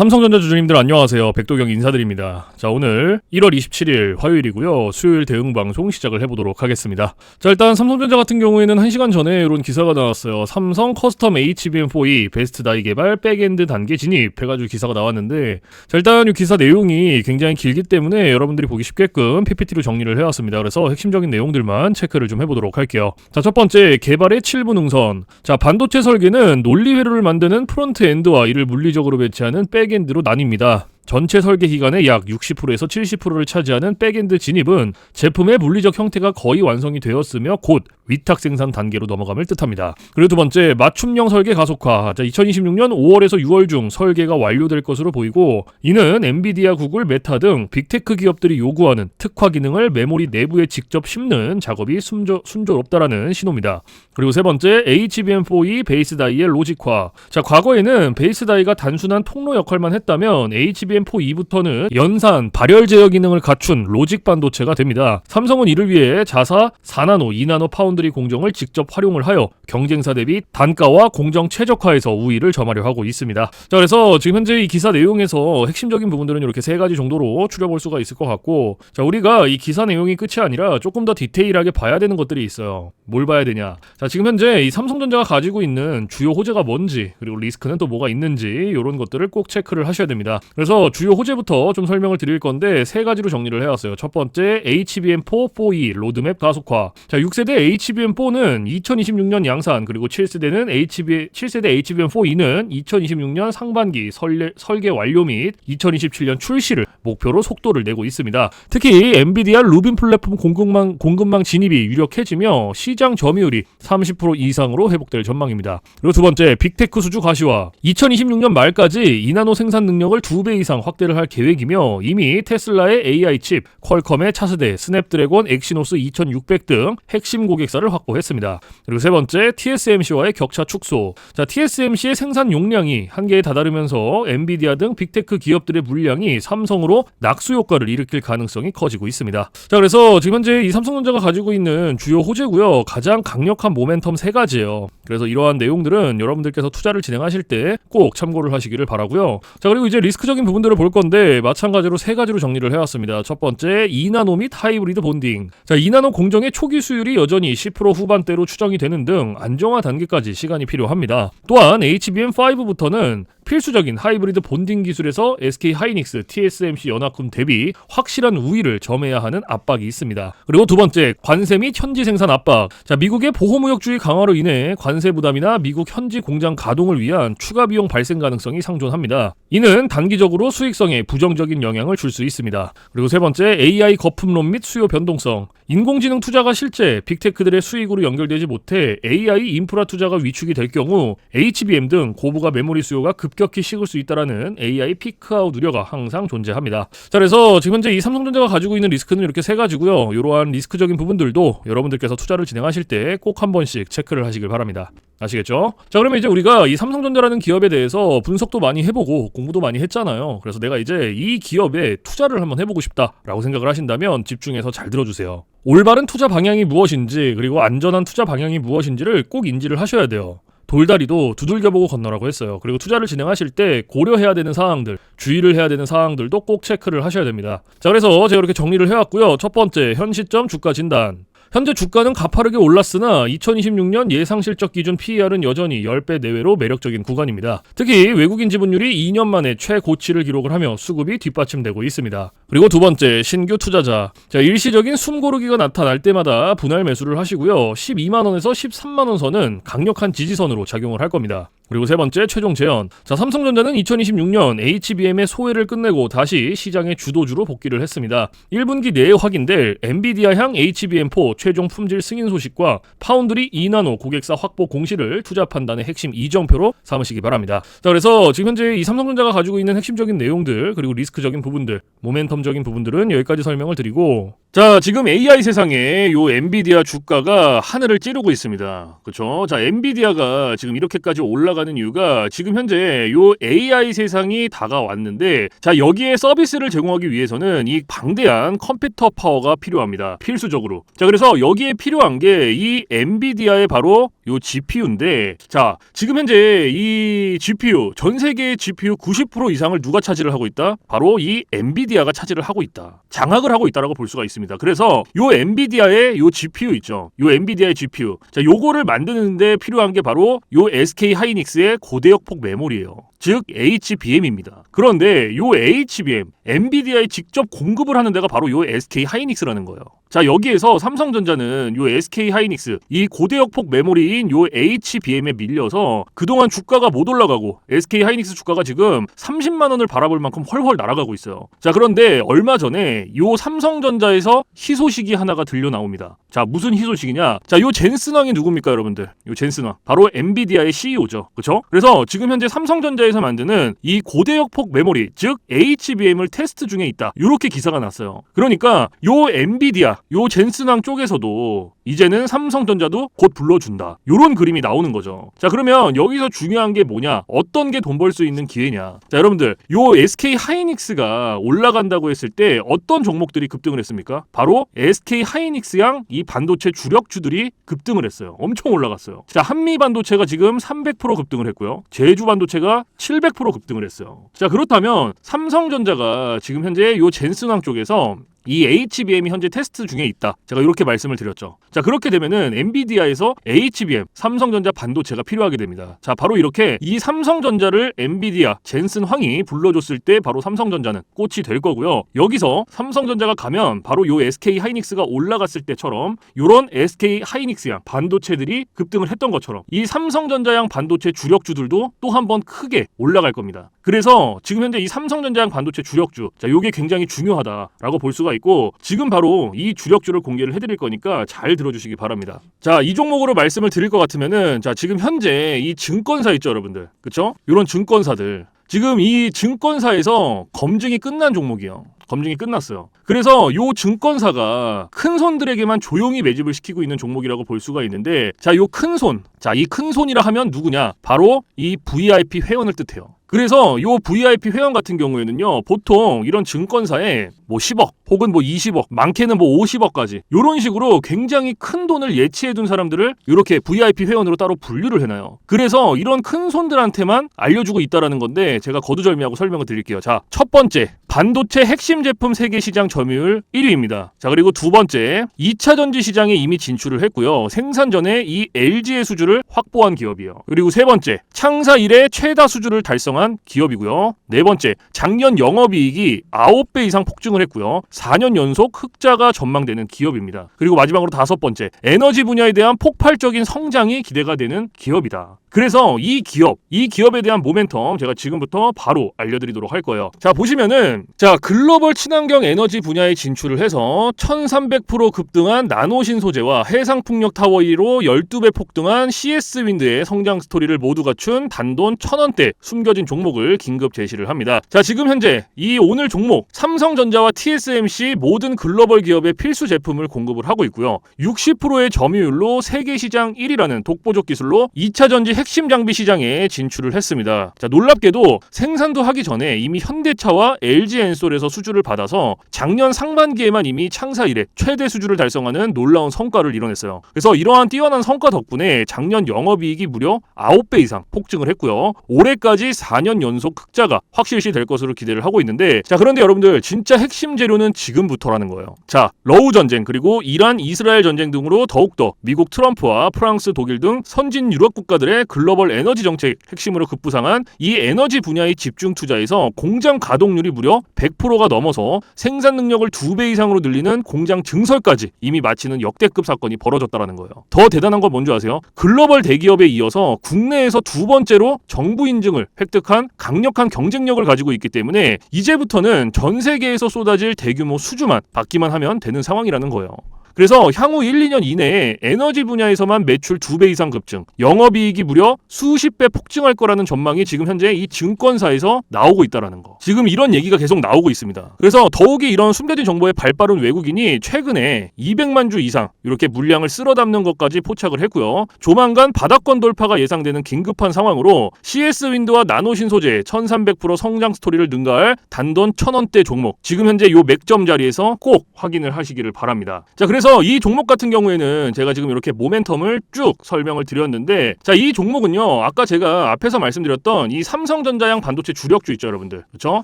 삼성전자 주주님들 안녕하세요. 백도경 인사드립니다. 자, 오늘 1월 27일 화요일이고요. 수요일 대응방송 시작을 해보도록 하겠습니다. 자, 일단 삼성전자 같은 경우에는 1시간 전에 이런 기사가 나왔어요. 삼성 커스텀 HBM4E 베스트 다이 개발 백엔드 단계 진입 해가지고 기사가 나왔는데, 자, 일단 이 기사 내용이 굉장히 길기 때문에 여러분들이 보기 쉽게끔 PPT로 정리를 해왔습니다. 그래서 핵심적인 내용들만 체크를 좀 해보도록 할게요. 자, 첫 번째, 개발의 7분 능선. 자, 반도체 설계는 논리 회로를 만드는 프론트 엔드와 이를 물리적으로 배치하는 백엔드로 나뉩니다. 전체 설계 기간의 약 60%에서 70%를 차지하는 백엔드 진입은 제품의 물리적 형태가 거의 완성이 되었으며 곧 위탁 생산 단계로 넘어감을 뜻합니다. 그리고 두 번째, 맞춤형 설계 가속화. 자, 2026년 5월에서 6월 중 설계가 완료될 것으로 보이고, 이는 엔비디아, 구글, 메타 등 빅테크 기업들이 요구하는 특화 기능을 메모리 내부에 직접 심는 작업이 순조롭다라는 신호입니다. 그리고 세 번째, HBM4E 베이스 다이의 로직화. 자, 과거에는 베이스 다이가 단순한 통로 역할만 했다면 HBM4E부터는 연산, 발열 제어 기능을 갖춘 로직 반도체가 됩니다. 삼성은 이를 위해 자사 4나노, 2나노 파운드리 공정을 직접 활용을 하여 경쟁사 대비 단가와 공정 최적화에서 우위를 점하려 하고 있습니다. 자, 그래서 지금 현재 이 기사 내용에서 핵심적인 부분들은 이렇게 세 가지 정도로 추려볼 수가 있을 것 같고, 자, 우리가 이 기사 내용이 끝이 아니라 조금 더 디테일하게 봐야 되는 것들이 있어요. 뭘 봐야 되냐? 자, 지금 현재 이 삼성전자가 가지고 있는 주요 호재가 뭔지, 그리고 리스크는 또 뭐가 있는지, 이런 것들을 꼭 체크를 하셔야 됩니다. 그래서 주요 호재부터 좀 설명을 드릴 건데 세 가지로 정리를 해왔어요. 첫 번째, HBM4E 로드맵 가속화. 자, 6세대 HBM4는 2026년 양산, 그리고 7세대 HBM4E는 2026년 상반기 설계 완료 및 2027년 출시를 목표로 속도를 내고 있습니다. 특히 엔비디아 루빈 플랫폼 공급망 진입이 유력해지며 시장 점유율이 30% 이상으로 회복될 전망입니다. 그리고 두 번째, 빅테크 수주 가시화. 2026년 말까지 2나노 생산 능력을 2배 이상 확대를 할 계획이며, 이미 테슬라의 AI 칩, 퀄컴의 차세대, 스냅드래곤 엑시노스 2600 등 핵심 고객사를 확보했습니다. 그리고 세 번째, TSMC와의 격차 축소. 자, TSMC의 생산 용량이 한계에 다다르면서 엔비디아 등 빅테크 기업들의 물량이 삼성으로 낙수 효과를 일으킬 가능성이 커지고 있습니다. 자, 그래서 지금 현재 이 삼성전자가 가지고 있는 주요 호재고요. 가장 강력한 모멘텀 세 가지예요. 그래서 이러한 내용들은 여러분들께서 투자를 진행하실 때 꼭 참고를 하시기를 바라고요. 자, 그리고 이제 리스크적인 부분들을 볼 건데 마찬가지로 세 가지로 정리를 해왔습니다. 첫 번째, 2나노 및 하이브리드 본딩. 자, 2나노 공정의 초기 수율이 여전히 10% 후반대로 추정이 되는 등 안정화 단계까지 시간이 필요합니다. 또한 HBM5부터는 필수적인 하이브리드 본딩 기술에서 SK 하이닉스, TSMC 연합군 대비 확실한 우위를 점해야 하는 압박이 있습니다. 그리고 두 번째, 관세 및 현지 생산 압박. 자, 미국의 보호무역주의 강화로 인해 관세 부담이나 미국 현지 공장 가동을 위한 추가 비용 발생 가능성이 상존합니다. 이는 단기적으로 수익성에 부정적인 영향을 줄 수 있습니다. 그리고 세 번째, AI 거품론 및 수요 변동성. 인공지능 투자가 실제 빅테크들의 수익으로 연결되지 못해 AI 인프라 투자가 위축이 될 경우 HBM 등 고부가 메모리 수요가 급격히 식을 수 있다라는 AI 피크아웃 우려가 항상 존재합니다. 자, 그래서 지금 현재 이 삼성전자가 가지고 있는 리스크는 이렇게 세 가지고요. 이러한 리스크적인 부분들도 여러분들께서 투자를 진행하실 때 꼭 한 번씩 체크를 하시길 바랍니다. 아시겠죠? 자, 그러면 이제 우리가 이 삼성전자라는 기업에 대해서 분석도 많이 해보고 공부도 많이 했잖아요. 그래서 내가 이제 이 기업에 투자를 한번 해보고 싶다라고 생각을 하신다면 집중해서 잘 들어주세요. 올바른 투자 방향이 무엇인지, 그리고 안전한 투자 방향이 무엇인지를 꼭 인지를 하셔야 돼요. 돌다리도 두들겨보고 건너라고 했어요. 그리고 투자를 진행하실 때 고려해야 되는 사항들, 주의를 해야 되는 사항들도 꼭 체크를 하셔야 됩니다. 자, 그래서 제가 이렇게 정리를 해왔고요. 첫 번째, 현 시점 주가 진단. 현재 주가는 가파르게 올랐으나 2026년 예상 실적 기준 PER은 여전히 10배 내외로 매력적인 구간입니다. 특히 외국인 지분율이 2년 만에 최고치를 기록을 하며 수급이 뒷받침되고 있습니다. 그리고 두 번째, 신규 투자자. 자, 일시적인 숨고르기가 나타날 때마다 분할 매수를 하시고요. 12만원에서 13만원 선은 강력한 지지선으로 작용을 할 겁니다. 그리고 세 번째, 최종 재현. 자, 삼성전자는 2026년 HBM의 소외를 끝내고 다시 시장의 주도주로 복귀를 했습니다. 1분기 내에 확인될 엔비디아향 HBM4 최종 품질 승인 소식과 파운드리 2나노 고객사 확보 공시를 투자 판단의 핵심 이정표로 삼으시기 바랍니다. 자, 그래서 지금 현재 이 삼성전자가 가지고 있는 핵심적인 내용들, 그리고 리스크적인 부분들, 모멘텀적인 부분들은 여기까지 설명을 드리고, 자, 지금 AI 세상에 요 엔비디아 주가가 하늘을 찌르고 있습니다. 그렇죠? 자, 엔비디아가 지금 이렇게까지 올라가 올라가는 이유가 지금 현재 요 AI 세상이 다가왔는데 자 여기에 서비스를 제공하기 위해서는 이 방대한 컴퓨터 파워가 필요합니다. 필수적으로. 자 그래서 여기에 필요한 게 이 엔비디아의 바로 요 GPU인데 자 지금 현재 이 GPU 전 세계의 GPU 90% 이상을 누가 차지를 하고 있다? 바로 이 엔비디아가 차지를 하고 있다. 장악을 하고 있다라고 볼 수가 있습니다. 그래서 요 엔비디아의 요 GPU 있죠. 요 엔비디아의 GPU. 자 요거를 만드는데 필요한 게 바로 요 SK 하이닉스의 고대역폭 메모리예요. 즉 HBM입니다. 그런데 요 HBM 엔비디아에 직접 공급을 하는 데가 바로 요 SK 하이닉스라는 거예요. 자 여기에서 삼성전자는 요 SK 하이닉스 이 고대역폭 메모리인 요 HBM에 밀려서 그동안 주가가 못 올라가고 SK 하이닉스 주가가 지금 30만 원을 바라볼 만큼 헐헐 날아가고 있어요. 자 그런데 얼마 전에 요 삼성전자에서 희소식이 하나가 들려 나옵니다. 자 무슨 희소식이냐? 자 요 젠슨왕이 누굽니까 여러분들? 요 젠슨왕 바로 엔비디아의 CEO죠. 그렇죠? 그래서 지금 현재 삼성전자에서 만드는 이 고대역폭 메모리 즉 HBM을 테스트 중에 있다. 이렇게 기사가 났어요. 그러니까 요 엔비디아 요 젠슨왕 쪽에서도 이제는 삼성전자도 곧 불러준다. 요런 그림이 나오는 거죠. 자 그러면 여기서 중요한 게 뭐냐? 어떤 게 돈 벌 수 있는 기회냐? 자 여러분들 요 SK 하이닉스가 올라간다고 했을 때 어떤 종목들이 급등을 했습니까? 바로 SK 하이닉스양 이 반도체 주력주들이 급등을 했어요. 엄청 올라갔어요. 자 한미 반도체가 지금 300% 급등을 했고요. 제주 반도체가 700% 급등을 했어요. 자 그렇다면 삼성전자가 지금 현재 요 젠슨왕 쪽에서 이 HBM이 현재 테스트 중에 있다. 제가 이렇게 말씀을 드렸죠. 자 그렇게 되면은 엔비디아에서 HBM, 삼성전자 반도체가 필요하게 됩니다. 자 바로 이렇게 이 삼성전자를 엔비디아, 젠슨 황이 불러줬을 때 바로 삼성전자는 꽃이 될 거고요. 여기서 삼성전자가 가면 바로 요 SK 하이닉스가 올라갔을 때처럼 요런 SK 하이닉스양 반도체들이 급등을 했던 것처럼 이 삼성전자양 반도체 주력주들도 또 한 번 크게 올라갈 겁니다. 그래서 지금 현재 이 삼성전자양 반도체 주력주 자 요게 굉장히 중요하다라고 볼 수가 있고 지금 바로 이 주력주를 공개를 해드릴 거니까 잘 들어주시기 바랍니다. 자, 이 종목으로 말씀을 드릴 것 같으면은 자 지금 현재 이 증권사 있죠 여러분들 그쵸? 이런 증권사들 지금 이 증권사에서 검증이 끝난 종목이에요. 검증이 끝났어요. 그래서 요 증권사가 큰 손들에게만 조용히 매집을 시키고 있는 종목이라고 볼 수가 있는데 자 요 큰 손, 자 이 큰 손이라 하면 누구냐? 바로 이 VIP 회원을 뜻해요. 그래서 요 VIP 회원 같은 경우에는요 보통 이런 증권사에 뭐 10억 혹은 뭐 20억 많게는 뭐 50억까지 이런 식으로 굉장히 큰 돈을 예치해둔 사람들을 이렇게 VIP 회원으로 따로 분류를 해놔요. 그래서 이런 큰 손들한테만 알려주고 있다라는 건데 제가 거두절미하고 설명을 드릴게요. 자, 첫 번째 반도체 핵심 제품 세계 시장 점유율 1위입니다. 자 그리고 두 번째 2차 전지 시장에 이미 진출을 했고요. 생산 전에 이 LG의 수주를 확보한 기업이에요. 그리고 세 번째 창사 이래 최다 수주를 달성한 기업이고요. 네 번째 작년 영업이익이 9배 이상 폭증을 했고요. 4년 연속 흑자가 전망되는 기업입니다. 그리고 마지막으로 다섯 번째 에너지 분야에 대한 폭발적인 성장이 기대가 되는 기업이다. 그래서 이 기업에 대한 모멘텀 제가 지금부터 바로 알려드리도록 할 거예요. 자 보시면은 자 글로벌 친환경 에너지 분야에 진출을 해서 1300% 급등한 나노신 소재와 해상풍력 타워 1위로 12배 폭등한 CS윈드의 성장 스토리를 모두 갖춘 단돈 1000원대 숨겨진 종목을 긴급 제시를 합니다. 자 지금 현재 이 오늘 종목 삼성전자와 TSMC 모든 글로벌 기업의 필수 제품을 공급을 하고 있고요. 60%의 점유율로 세계 시장 1위라는 독보적 기술로 2차 전지 핵심 장비 시장에 진출을 했습니다. 자, 놀랍게도 생산도 하기 전에 이미 현대차와 LG엔솔에서 수주를 받아서 작년 상반기에만 이미 창사 이래 최대 수주를 달성하는 놀라운 성과를 이뤄냈어요. 그래서 이러한 뛰어난 성과 덕분에 작년 영업이익이 무려 9배 이상 폭증을 했고요. 올해까지 4년 연속 흑자가 확실시 될 것으로 기대를 하고 있는데 자 그런데 여러분들 진짜 핵심 재료는 지금부터라는 거예요. 자 러우 전쟁 그리고 이란 이스라엘 전쟁 등으로 더욱더 미국 트럼프와 프랑스 독일 등 선진 유럽 국가들의 글로벌 에너지 정책 핵심으로 급부상한 이 에너지 분야의 집중 투자에서 공장 가동률이 무려 100%가 넘어서 생산 능력을 2배 이상으로 늘리는 공장 증설까지 이미 마치는 역대급 사건이 벌어졌다는 거예요. 더 대단한 건 뭔지 아세요? 글로벌 대기업에 이어서 국내에서 두 번째로 정부 인증을 획득한 강력한 경쟁력을 가지고 있기 때문에 이제부터는 전 세계에서 쏟아질 대규모 수주만 받기만 하면 되는 상황이라는 거예요. 그래서 향후 1, 2년 이내에 에너지 분야에서만 매출 2배 이상 급증, 영업이익이 무려 수십 배 폭증할 거라는 전망이 지금 현재 이 증권사에서 나오고 있다라는 거. 지금 이런 얘기가 계속 나오고 있습니다. 그래서 더욱이 이런 숨겨진 정보에 발빠른 외국인이 최근에 200만 주 이상 이렇게 물량을 쓸어 담는 것까지 포착을 했고요. 조만간 바닥권 돌파가 예상되는 긴급한 상황으로 CS 윈드와 나노신소재 1300% 성장 스토리를 능가할 단돈 1000원대 종목, 지금 현재 요 맥점 자리에서 꼭 확인을 하시기를 바랍니다. 자, 그래서 이 종목 같은 경우에는 제가 지금 이렇게 모멘텀을 쭉 설명을 드렸는데, 자, 이 종목은요, 아까 제가 앞에서 말씀드렸던 이 삼성전자양 반도체 주력주 있죠, 여러분들. 그렇죠?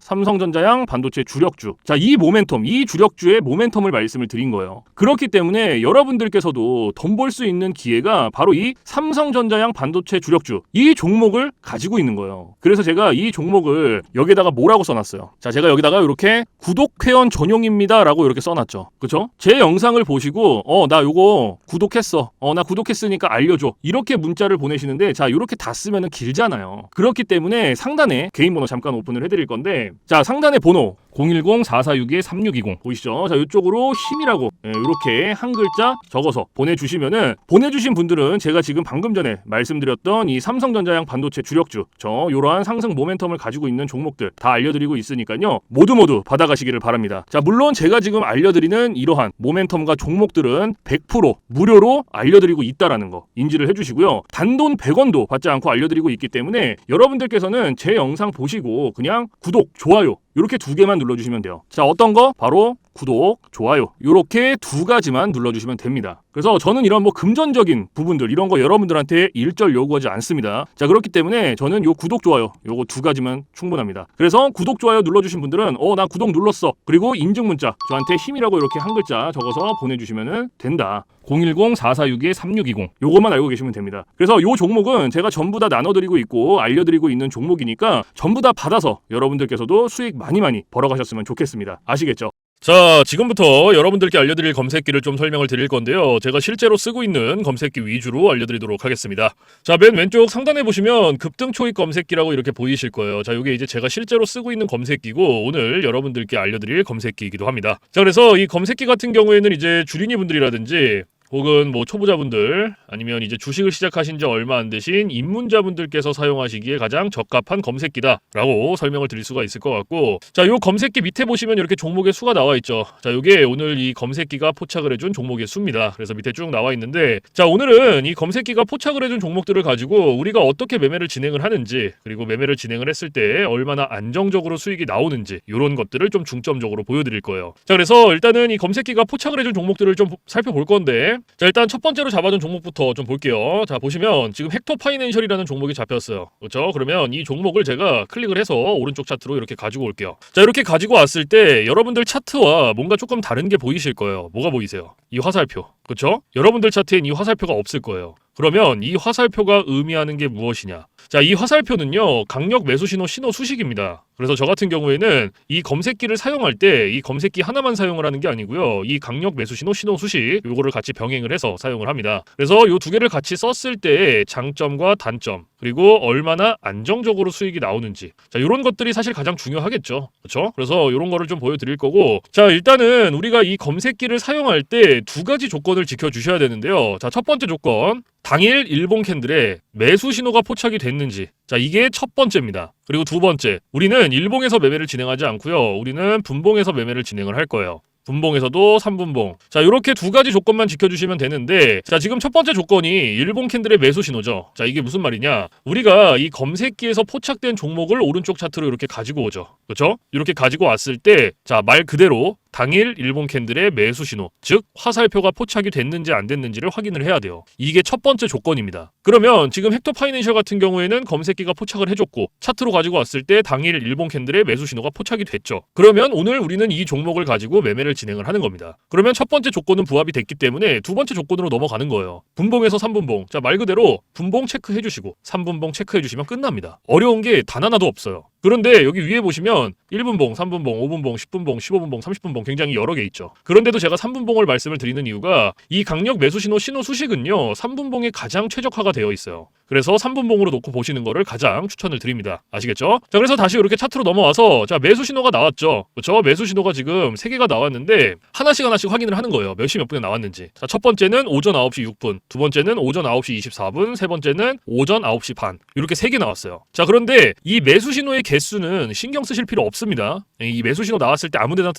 삼성전자양 반도체 주력주. 자, 이 모멘텀, 이 주력주의 모멘텀을 말씀을 드린 거예요. 그렇기 때문에 여러분들께서도 돈 벌 수 있는 기회가 바로 이 삼성전자양 반도체 주력주, 이 종목을 가지고 있는 거예요. 그래서 제가 이 종목을 여기다가 뭐라고 써놨어요. 자, 제가 여기다가 이렇게 구독 회원 전용입니다 라고 이렇게 써놨죠. 그쵸? 제 영상을 보시고 나 요거 구독했어, 나 구독했으니까 알려줘, 이렇게 문자를 보내시는데, 자, 이렇게 다 쓰면은 길잖아요. 그렇기 때문에 상단에 개인 번호 잠깐 오픈을 해드릴 건데, 자, 상단에 번호 010-4462-3620 보이시죠? 자, 이쪽으로 힘이라고 이렇게 한 글자 적어서 보내주시면은, 보내주신 분들은 제가 지금 방금 전에 말씀드렸던 이 삼성전자양 반도체 주력주, 요러한 상승 모멘텀을 가지고 있는 종목들 다 알려드리고 있으니까요, 모두 받아가시기를 바랍니다. 자, 물론 제가 지금 알려드리는 이러한 모멘텀과 종목들은 100% 무료로 알려드리고 있다라는 거 인지를 해주시고요. 단돈 100원도 받지 않고 알려드리고 있기 때문에 여러분들께서는 제 영상 보시고 그냥 구독, 좋아요 이렇게 2개만 눌러주시면 돼요. 자, 어떤 거? 바로 구독, 좋아요 이렇게 2가지만 눌러주시면 됩니다. 그래서 저는 이런 뭐 금전적인 부분들 이런 거 여러분들한테 일절 요구하지 않습니다. 자, 그렇기 때문에 저는 요 구독, 좋아요 요거 2가지만 충분합니다. 그래서 구독, 좋아요 눌러주신 분들은 나 구독 눌렀어, 그리고 인증 문자 저한테 힘이라고 이렇게 한 글자 적어서 보내주시면 된다. 010-4462-3620 요것만 알고 계시면 됩니다. 그래서 요 종목은 제가 전부 다 나눠드리고 있고 알려드리고 있는 종목이니까 전부 다 받아서 여러분들께서도 수익 많이 벌어가셨으면 좋겠습니다. 아시겠죠? 자, 지금부터 여러분들께 알려드릴 검색기를 좀 설명을 드릴 건데요. 제가 실제로 쓰고 있는 검색기 위주로 알려드리도록 하겠습니다. 자, 맨 왼쪽 상단에 보시면 급등 초입 검색기라고 이렇게 보이실 거예요. 자, 이게 이제 제가 실제로 쓰고 있는 검색기고 오늘 여러분들께 알려드릴 검색기이기도 합니다. 자, 그래서 이 검색기 같은 경우에는 이제 주린이 분들이라든지 혹은 뭐 초보자분들 아니면 이제 주식을 시작하신 지 얼마 안 되신 입문자분들께서 사용하시기에 가장 적합한 검색기다라고 설명을 드릴 수가 있을 것 같고, 자, 요 검색기 밑에 보시면 이렇게 종목의 수가 나와 있죠. 자, 요게 오늘 이 검색기가 포착을 해준 종목의 수입니다. 그래서 밑에 쭉 나와 있는데, 자, 오늘은 이 검색기가 포착을 해준 종목들을 가지고 우리가 어떻게 매매를 진행을 하는지, 그리고 매매를 진행을 했을 때 얼마나 안정적으로 수익이 나오는지 이런 것들을 좀 중점적으로 보여드릴 거예요. 자, 그래서 일단은 이 검색기가 포착을 해준 종목들을 좀 살펴볼 건데, 자, 일단 첫 번째로 잡아준 종목부터 좀 볼게요. 자, 보시면 지금 헥토 파이낸셜이라는 종목이 잡혔어요. 그렇죠? 그러면 이 종목을 제가 클릭을 해서 오른쪽 차트로 이렇게 가지고 올게요. 자, 이렇게 가지고 왔을 때 여러분들 차트와 뭔가 조금 다른 게 보이실 거예요. 뭐가 보이세요? 이 화살표. 그렇죠? 여러분들 차트엔 이 화살표가 없을 거예요. 그러면 이 화살표가 의미하는 게 무엇이냐? 자, 이 화살표는요, 강력 매수 신호 수식입니다. 그래서 저 같은 경우에는 이 검색기를 사용할 때 이 검색기 하나만 사용을 하는 게 아니고요, 이 강력 매수 신호 수식 요거를 같이 병행을 해서 사용을 합니다. 그래서 요 2개를 같이 썼을 때 장점과 단점, 그리고 얼마나 안정적으로 수익이 나오는지, 자, 요런 것들이 사실 가장 중요하겠죠. 그렇죠? 그래서 요런 거를 좀 보여드릴 거고, 자, 일단은 우리가 이 검색기를 사용할 때 2가지 조건을 지켜주셔야 되는데요. 자, 첫 번째 조건, 당일 일본 캔들에 매수 신호가 포착이 됐는지, 자, 이게 첫 번째입니다. 그리고 2번째, 우리는 일봉에서 매매를 진행하지 않고요, 우리는 분봉에서 매매를 진행을 할 거예요. 분봉에서도 3분봉. 자, 이렇게 2가지 조건만 지켜주시면 되는데, 자, 지금 첫 번째 조건이 일본 캔들의 매수 신호죠. 자, 이게 무슨 말이냐? 우리가 이 검색기에서 포착된 종목을 오른쪽 차트로 이렇게 가지고 오죠. 그렇죠? 이렇게 가지고 왔을 때, 자, 말 그대로 당일 일본 캔들의 매수 신호, 즉 화살표가 포착이 됐는지 안 됐는지를 확인을 해야 돼요. 이게 첫 번째 조건입니다. 그러면 지금 헥토 파이낸셜 같은 경우에는 검색기가 포착을 해줬고 차트로 가지고 왔을 때 당일 일본 캔들의 매수 신호가 포착이 됐죠. 그러면 오늘 우리는 이 종목을 가지고 매매를 진행을 하는 겁니다. 그러면 첫 번째 조건은 부합이 됐기 때문에 2번째 조건으로 넘어가는 거예요. 분봉에서 3분봉. 자, 말 그대로 분봉 체크해 주시고 3분봉 체크해 주시면 끝납니다. 어려운 게 단 하나도 없어요. 그런데 여기 위에 보시면 1분봉, 3분봉, 5분봉, 10분봉, 15분봉, 30분봉 굉장히 여러 개 있죠. 그런데도 제가 3분봉을 말씀을 드리는 이유가 이 강력 매수 신호 수식은요 3분봉에 가장 최적화가 되어 있어요. 그래서 3분봉으로 놓고 보시는 거를 가장 추천을 드립니다. 아시겠죠? 자, 그래서 다시 이렇게 차트로 넘어와서 자, 매수 신호가 나왔죠. 그렇죠? 매수 신호가 지금 3개가 나왔는데 하나씩 확인을 하는 거예요. 몇 시 몇 분에 나왔는지. 자, 첫 번째는 오전 9시 6분, 두 번째는 오전 9시 24분, 세 번째는 오전 9시 반. 이렇게 3개 나왔어요. 자, 그런데 이 매수 신호의 개수는 신경 쓰실 필요 없습니다. 이 매수 신호 나왔을 때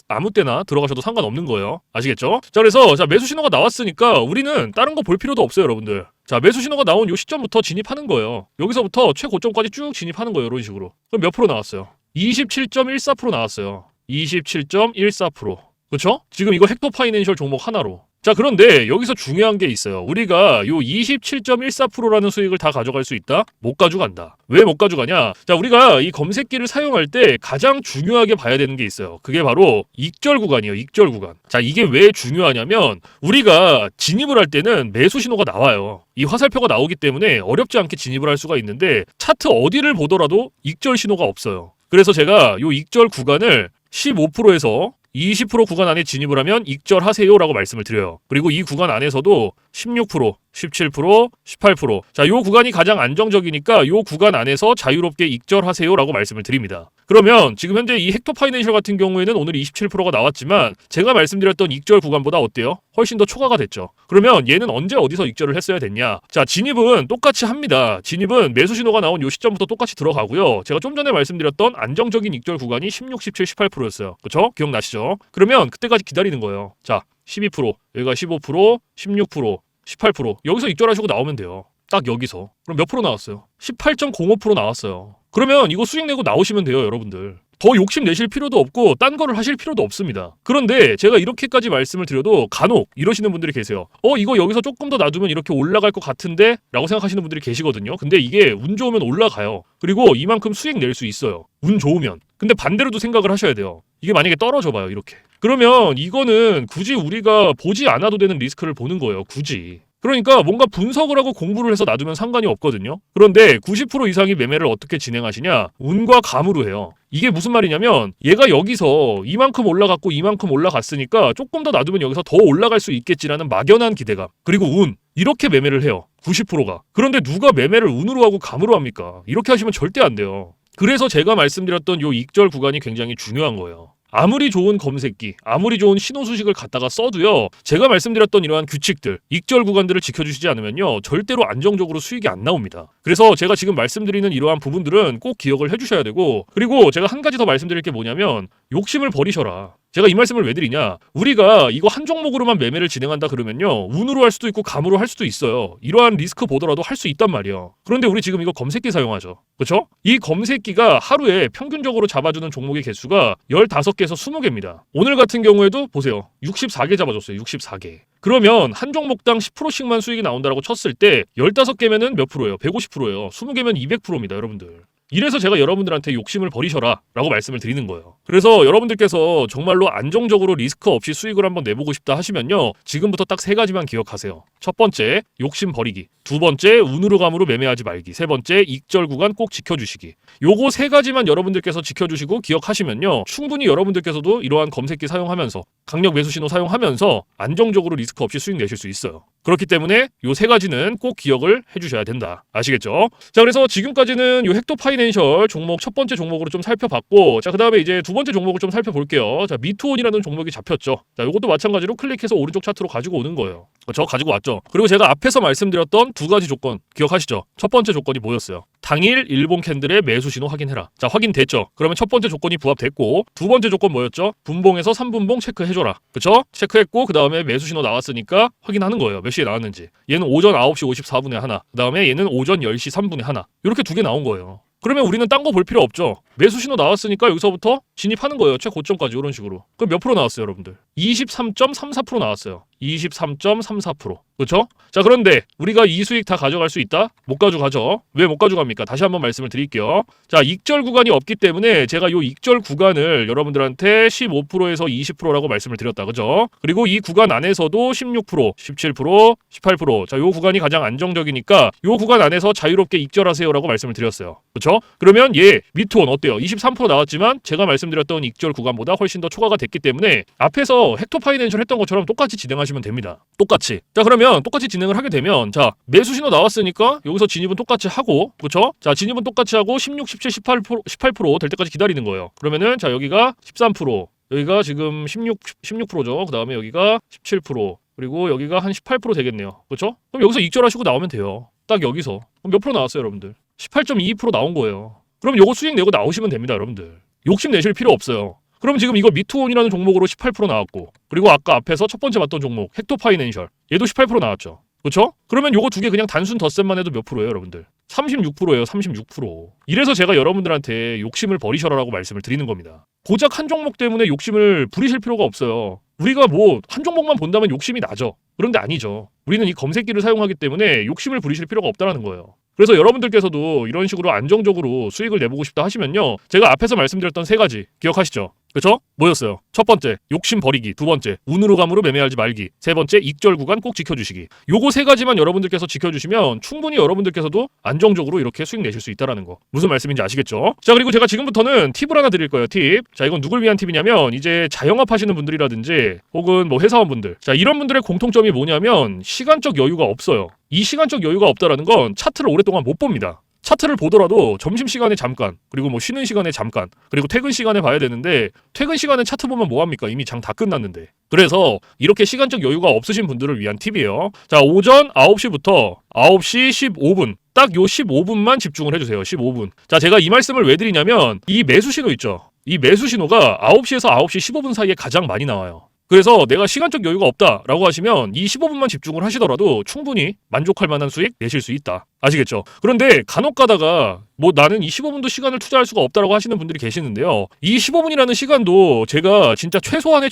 아무 때나 들어가셔도 상관없는 거예요. 아시겠죠? 자, 그래서 자, 매수 신호가 나왔으니까 우리는 다른 거 볼 필요도 없어요, 여러분들. 자, 매수 신호가 나온 요 시점부터 진입하는 거예요. 여기서부터 최고점까지 쭉 진입하는 거예요, 이런 식으로. 그럼 몇 프로 나왔어요? 27.14% 나왔어요. 27.14%. 그렇죠? 지금 이거 헥토 파이낸셜 종목 하나로. 자, 그런데 여기서 중요한 게 있어요. 우리가 요 27.14%라는 수익을 다 가져갈 수 있다? 못 가져간다. 왜 못 가져가냐? 자, 우리가 이 검색기를 사용할 때 가장 중요하게 봐야 되는 게 있어요. 그게 바로 익절 구간이에요. 익절 구간. 자, 이게 왜 중요하냐면 우리가 진입을 할 때는 매수 신호가 나와요. 이 화살표가 나오기 때문에 어렵지 않게 진입을 할 수가 있는데 차트 어디를 보더라도 익절 신호가 없어요. 그래서 제가 요 익절 구간을 15%에서 20% 구간 안에 진입을 하면 익절하세요라고 말씀을 드려요. 그리고 이 구간 안에서도 16%, 17%, 18%. 자, 요 구간이 가장 안정적이니까 요 구간 안에서 자유롭게 익절하세요라고 말씀을 드립니다. 그러면 지금 현재 이 헥토 파이낸셜 같은 경우에는 오늘 27%가 나왔지만 제가 말씀드렸던 익절 구간보다 어때요? 훨씬 더 초과가 됐죠. 그러면 얘는 언제 어디서 익절을 했어야 됐냐? 자, 진입은 똑같이 합니다. 진입은 매수 신호가 나온 요 시점부터 똑같이 들어가고요. 제가 좀 전에 말씀드렸던 안정적인 익절 구간이 16, 17, 18%였어요. 그렇죠? 기억나시죠? 그러면 그때까지 기다리는 거예요. 자, 12%, 여기가 15%, 16%, 18%. 여기서 익절하시고 나오면 돼요. 딱 여기서. 그럼 몇 프로 나왔어요? 18.05% 나왔어요. 그러면 이거 수익 내고 나오시면 돼요, 여러분들. 더 욕심 내실 필요도 없고 딴 거를 하실 필요도 없습니다. 그런데 제가 이렇게까지 말씀을 드려도 간혹 이러시는 분들이 계세요. 이거 여기서 조금 더 놔두면 이렇게 올라갈 것 같은데? 라고 생각하시는 분들이 계시거든요. 근데 이게 운 좋으면 올라가요. 그리고 이만큼 수익 낼 수 있어요. 운 좋으면. 근데 반대로도 생각을 하셔야 돼요. 이게 만약에 떨어져 봐요, 이렇게. 그러면 이거는 굳이 우리가 보지 않아도 되는 리스크를 보는 거예요, 굳이. 그러니까 뭔가 분석을 하고 공부를 해서 놔두면 상관이 없거든요. 그런데 90% 이상의 매매를 어떻게 진행하시냐? 운과 감으로 해요. 이게 무슨 말이냐면 얘가 여기서 이만큼 올라갔고 이만큼 올라갔으니까 조금 더 놔두면 여기서 더 올라갈 수 있겠지라는 막연한 기대감. 그리고 운. 이렇게 매매를 해요. 90%가. 그런데 누가 매매를 운으로 하고 감으로 합니까? 이렇게 하시면 절대 안 돼요. 그래서 제가 말씀드렸던 요 익절 구간이 굉장히 중요한 거예요. 아무리 좋은 검색기, 아무리 좋은 신호 수식을 갖다가 써도요. 제가 말씀드렸던 이러한 규칙들, 익절 구간들을 지켜주시지 않으면요. 절대로 안정적으로 수익이 안 나옵니다. 그래서 제가 지금 말씀드리는 이러한 부분들은 꼭 기억을 해주셔야 되고 그리고 제가 한 가지 더 말씀드릴 게 뭐냐면 욕심을 버리셔라. 제가 이 말씀을 왜 드리냐? 우리가 이거 한 종목으로만 매매를 진행한다 그러면요. 운으로 할 수도 있고 감으로 할 수도 있어요. 이러한 리스크 보더라도 할 수 있단 말이에요. 그런데 우리 지금 이거 검색기 사용하죠. 그렇죠? 이 검색기가 하루에 평균적으로 잡아주는 종목의 개수가 15개에서 20개입니다. 오늘 같은 경우에도 보세요. 64개 잡아줬어요. 64개. 그러면 한 종목당 10%씩만 수익이 나온다라고 쳤을 때 15개면은 몇 프로예요? 150%예요. 20개면 200%입니다, 여러분들. 이래서 제가 여러분들한테 욕심을 버리셔라 라고 말씀을 드리는 거예요. 그래서 여러분들께서 정말로 안정적으로 리스크 없이 수익을 한번 내보고 싶다 하시면요. 지금부터 딱 3가지만 기억하세요. 첫 번째, 욕심 버리기. 두 번째, 운으로 감으로 매매하지 말기. 세 번째, 익절 구간 꼭 지켜주시기. 요거 3가지만 여러분들께서 지켜주시고 기억하시면요. 충분히 여러분들께서도 이러한 검색기 사용하면서 강력 매수 신호 사용하면서 안정적으로 리스크 없이 수익 내실 수 있어요. 그렇기 때문에 요 3가지는 꼭 기억을 해주셔야 된다. 아시겠죠? 자, 그래서 지금까지는 요 헥토 파이낸셜 종목 첫 번째 종목으로 좀 살펴봤고 자, 그 다음에 이제 두 번째 종목을 좀 살펴볼게요. 자, 미투온이라는 종목이 잡혔죠. 자, 요것도 마찬가지로 클릭해서 오른쪽 차트로 가지고 오는 거예요. 저 가지고 왔죠. 그리고 제가 앞에서 말씀드렸던 2가지 조건 기억하시죠? 첫 번째 조건이 뭐였어요? 당일 일본 캔들의 매수 신호 확인해라. 자, 확인됐죠? 그러면 첫 번째 조건이 부합됐고 두 번째 조건 뭐였죠? 분봉에서 3분봉 체크해줘라. 그쵸? 체크했고 그 다음에 매수 신호 나왔으니까 확인하는 거예요. 몇 시에 나왔는지. 얘는 오전 9시 54분에 하나. 그 다음에 얘는 오전 10시 3분에 하나. 이렇게 2개 나온 거예요. 그러면 우리는 딴 거 볼 필요 없죠. 매수 신호 나왔으니까 여기서부터 진입하는 거예요. 최고점까지 이런 식으로. 그럼 몇 프로 나왔어요, 여러분들? 23.34% 나왔어요. 23.34%. 그렇죠? 자, 그런데 우리가 이 수익 다 가져갈 수 있다? 못 가져가죠. 왜 못 가져갑니까? 다시 한번 말씀을 드릴게요. 자, 익절 구간이 없기 때문에 제가 요 익절 구간을 여러분들한테 15%에서 20%라고 말씀을 드렸다. 그죠? 그리고 이 구간 안에서도 16%, 17%, 18%. 자, 요 구간이 가장 안정적이니까 요 구간 안에서 자유롭게 익절하세요라고 말씀을 드렸어요. 그렇죠? 그러면 얘 미투온 어때요? 23% 나왔지만 제가 말씀드렸던 익절 구간보다 훨씬 더 초과가 됐기 때문에 앞에서 헥토 파이낸셜 했던 것처럼 똑같이 진행하시면 됩니다. 똑같이. 자, 그러면 똑같이 진행을 하게 되면 자, 매수 신호 나왔으니까 여기서 진입은 똑같이 하고, 그렇죠? 자, 진입은 똑같이 하고 16, 17, 18% 될 때까지 기다리는 거예요. 그러면은 자, 여기가 13%, 여기가 지금 16%죠. 그다음에 여기가 17%, 그리고 여기가 한 18% 되겠네요. 그렇죠? 그럼 여기서 익절하시고 나오면 돼요. 딱 여기서. 그럼 몇 프로 나왔어요, 여러분들? 18.22% 나온 거예요. 그럼 요거 수익 내고 나오시면 됩니다, 여러분들. 욕심 내실 필요 없어요. 그럼 지금 이거 미투온이라는 종목으로 18% 나왔고, 그리고 아까 앞에서 첫 번째 봤던 종목 헥토 파이낸셜 얘도 18% 나왔죠. 그렇죠? 그러면 요거 두 개 그냥 단순 덧셈만 해도 몇 프로예요, 여러분들? 36%예요. 36%. 이래서 제가 여러분들한테 욕심을 버리셔라라고 말씀을 드리는 겁니다. 고작 한 종목 때문에 욕심을 부리실 필요가 없어요. 우리가 뭐 한 종목만 본다면 욕심이 나죠. 그런데 아니죠. 우리는 이 검색기를 사용하기 때문에 욕심을 부리실 필요가 없다는 거예요. 그래서 여러분들께서도 이런 식으로 안정적으로 수익을 내보고 싶다 하시면요, 제가 앞에서 말씀드렸던 세 가지 기억하시죠? 그렇죠? 뭐였어요? 첫 번째, 욕심 버리기. 두 번째, 운으로 감으로 매매하지 말기. 세 번째, 익절 구간 꼭 지켜주시기. 요거 세 가지만 여러분들께서 지켜주시면 충분히 여러분들께서도 안정적으로 이렇게 수익 내실 수 있다는 거. 무슨 말씀인지 아시겠죠? 자, 그리고 제가 지금부터는 팁을 하나 드릴 거예요. 팁. 자, 이건 누굴 위한 팁이냐면 이제 자영업 하시는 분들이라든지 혹은 뭐 회사원분들. 자, 이런 분들의 공통점이 뭐냐면 시간적 여유가 없어요. 이 시간적 여유가 없다라는 건 차트를 오랫동안 못 봅니다. 차트를 보더라도 점심시간에 잠깐, 그리고 뭐 쉬는 시간에 잠깐, 그리고 퇴근 시간에 봐야 되는데 퇴근 시간에 차트 보면 뭐합니까? 이미 장 다 끝났는데. 그래서 이렇게 시간적 여유가 없으신 분들을 위한 팁이에요. 자, 오전 9시부터 9시 15분 딱 요 15분만 집중을 해주세요. 15분. 자, 제가 이 말씀을 왜 드리냐면 이 매수 신호 있죠? 이 매수 신호가 9시에서 9시 15분 사이에 가장 많이 나와요. 그래서 내가 시간적 여유가 없다라고 하시면 이 15분만 집중을 하시더라도 충분히 만족할 만한 수익 내실 수 있다. 아시겠죠? 그런데 간혹 가다가 뭐 나는 이 15분도 시간을 투자할 수가 없다라고 하시는 분들이 계시는데요. 이 15분이라는 시간도 제가 진짜 최소한의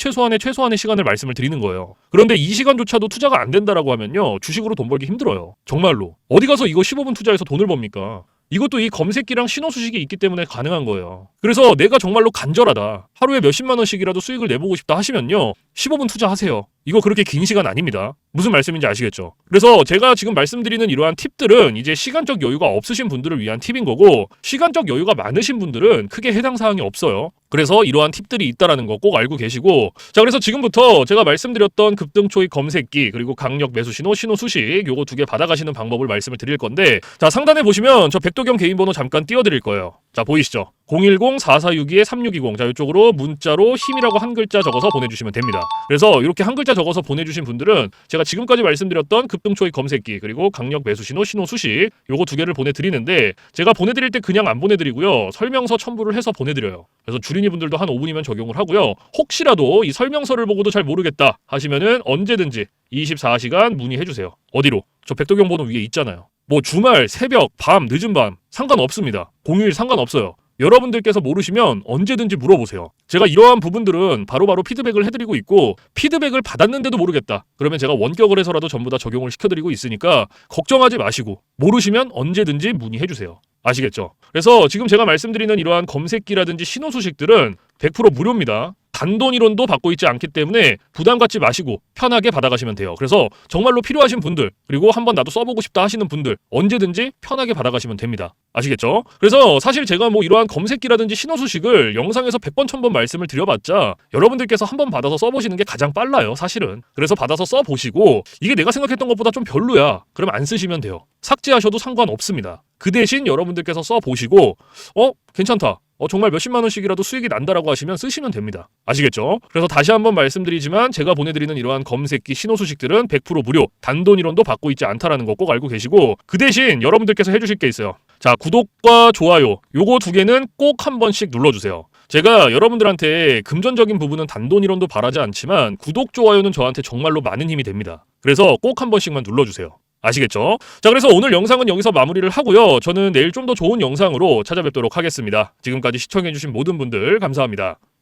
시간을 말씀을 드리는 거예요. 그런데 이 시간조차도 투자가 안 된다라고 하면요, 주식으로 돈 벌기 힘들어요. 정말로. 어디 가서 이거 15분 투자해서 돈을 법니까? 이것도 이 검색기랑 신호 수식이 있기 때문에 가능한 거예요. 그래서 내가 정말로 간절하다, 하루에 몇십만 원씩이라도 수익을 내보고 싶다 하시면요, 15분 투자하세요. 이거 그렇게 긴 시간 아닙니다. 무슨 말씀인지 아시겠죠? 그래서 제가 지금 말씀드리는 이러한 팁들은 이제 시간적 여유가 없으신 분들을 위한 팁인 거고, 시간적 여유가 많으신 분들은 크게 해당 사항이 없어요. 그래서 이러한 팁들이 있다라는 거 꼭 알고 계시고, 자, 그래서 지금부터 제가 말씀드렸던 급등 초입 검색기 그리고 강력 매수 신호, 신호 수식 요거 두 개 받아가시는 방법을 말씀을 드릴 건데, 자, 상단에 보시면 저 백도경 개인 번호 잠깐 띄워드릴 거예요. 자, 보이시죠? 010-4462-3620. 자, 이쪽으로 문자로 힘이라고 한 글자 적어서 보내주시면 됩니다. 그래서 이렇게 한 글자 적어서 보내주신 분들은 제가 지금까지 말씀드렸던 급등초입 검색기 그리고 강력 매수 신호, 신호 수식 요거 두 개를 보내드리는데, 제가 보내드릴 때 그냥 안 보내드리고요, 설명서 첨부를 해서 보내드려요. 그래서 주린이 분들도 한 5분이면 적용을 하고요. 혹시라도 이 설명서를 보고도 잘 모르겠다 하시면은 언제든지 24시간 문의해주세요. 어디로? 저 백도경 번호 위에 있잖아요. 뭐 주말, 새벽, 밤, 늦은 밤 상관없습니다. 공휴일 상관없어요. 여러분들께서 모르시면 언제든지 물어보세요. 제가 이러한 부분들은 바로바로 피드백을 해드리고 있고, 피드백을 받았는데도 모르겠다 그러면 제가 원격을 해서라도 전부 다 적용을 시켜드리고 있으니까 걱정하지 마시고 모르시면 언제든지 문의해주세요. 아시겠죠? 그래서 지금 제가 말씀드리는 이러한 검색기라든지 신호 수식들은 100% 무료입니다. 단돈 1원도 받고 있지 않기 때문에 부담 갖지 마시고 편하게 받아가시면 돼요. 그래서 정말로 필요하신 분들, 그리고 한번 나도 써보고 싶다 하시는 분들 언제든지 편하게 받아가시면 됩니다. 아시겠죠? 그래서 사실 제가 뭐 이러한 검색기라든지 신호 수식을 영상에서 100번 1000번 말씀을 드려봤자 여러분들께서 한번 받아서 써보시는 게 가장 빨라요, 사실은. 그래서 받아서 써보시고 이게 내가 생각했던 것보다 좀 별로야 그럼 안 쓰시면 돼요. 삭제하셔도 상관없습니다. 그 대신 여러분들께서 써보시고 괜찮다, 정말 몇십만 원씩이라도 수익이 난다라고 하시면 쓰시면 됩니다. 아시겠죠? 그래서 다시 한번 말씀드리지만 제가 보내드리는 이러한 검색기 신호 수식들은 100% 무료, 단돈 1원도 받고 있지 않다라는 거 꼭 알고 계시고, 그 대신 여러분들께서 해주실 게 있어요. 자, 구독과 좋아요 요거 두 개는 꼭 한 번씩 눌러주세요. 제가 여러분들한테 금전적인 부분은 단돈 1원도 바라지 않지만 구독, 좋아요는 저한테 정말로 많은 힘이 됩니다. 그래서 꼭 한 번씩만 눌러주세요. 아시겠죠? 자, 그래서 오늘 영상은 여기서 마무리를 하고요. 저는 내일 좀 더 좋은 영상으로 찾아뵙도록 하겠습니다. 지금까지 시청해주신 모든 분들 감사합니다.